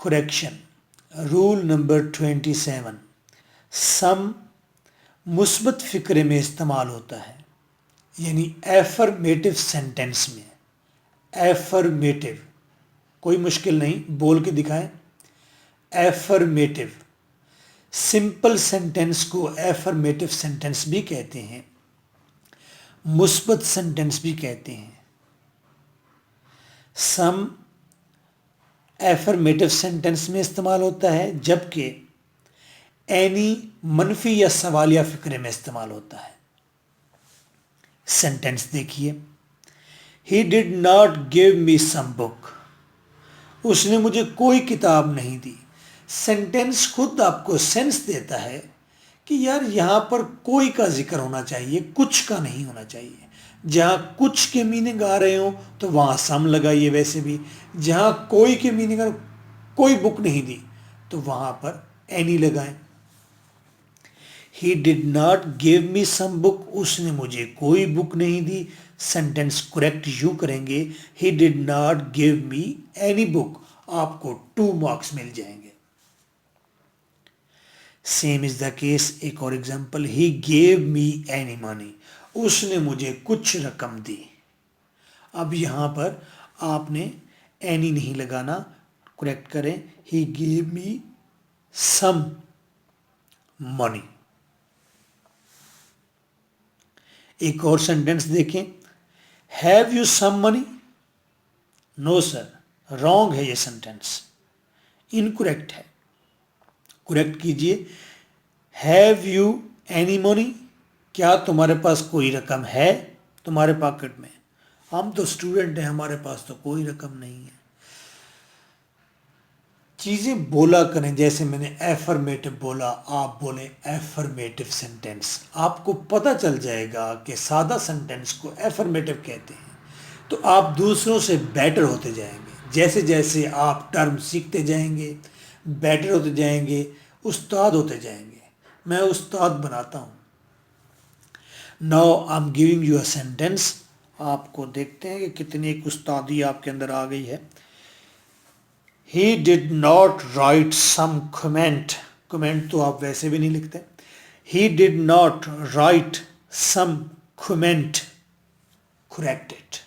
Correction. Rule number 27. सम मुस्बत फ़िक्रे में इस्तेमाल होता है, यानी एफर्मेटिव सेंटेंस में. एफर्मेटिव, कोई मुश्किल नहीं, बोल के दिखाएं. एफर्मेटिव. सिंपल सेंटेंस को एफर्मेटिव सेंटेंस भी कहते हैं, मुस्बत सेंटेंस भी कहते हैं. सम एफर्मेटिव सेंटेंस में इस्तेमाल होता है, जबकि एनी मनफी या सवालिया फिक्रे में इस्तेमाल होता है. सेंटेंस देखिए. He did not give me some book. उसने मुझे कोई किताब नहीं दी. सेंटेंस खुद आपको सेंस देता है कि यार यहां पर कोई का जिक्र होना चाहिए, कुछ का नहीं होना चाहिए. जहां कुछ के मीनिंग आ रहे हो तो वहां सम लगाइए. वैसे भी जहां कोई के मीनिंग कोई बुक नहीं दी तो वहां पर एनी लगाएं. He did not give me some book. उसने मुझे कोई बुक नहीं दी. सेंटेंस करेक्ट यूं करेंगे, ही did not give me any book. आपको 2 मार्क्स मिल जाएंगे. Same is the case. एक और एग्जांपल. ही गेव मी एनी मनी. उसने मुझे कुछ रकम दी. अब यहां पर आपने एनी नहीं लगाना, करेक्ट करें. He gave me some money. एक और सेंटेंस देखें. Have you some money. No sir, wrong है ये सेंटेंस, इनकरेक्ट है. करेक्ट कीजिए. Have you any money. क्या तुम्हारे पास कोई रकम है तुम्हारे पॉकेट में? हम तो स्टूडेंट हैं, हमारे पास तो कोई रकम नहीं है. चीज़ें बोला करें. जैसे मैंने एफर्मेटिव बोला, आप बोले एफर्मेटिव सेंटेंस. आपको पता चल जाएगा कि सादा सेंटेंस को एफर्मेटिव कहते हैं. तो आप दूसरों से बेटर होते जाएंगे. जैसे जैसे आप टर्म सीखते जाएंगे, बेटर होते जाएंगे, उस्ताद होते जाएंगे. मैं उस्ताद बनाता हूँ. Now I am giving you a sentence. आपको देखते हैं कि कितनी एक उस्तादी आपके अंदर आ गई है. He did not write some comment. Comment तो आप वैसे भी नहीं लिखते. He did not write some comment. Correct it.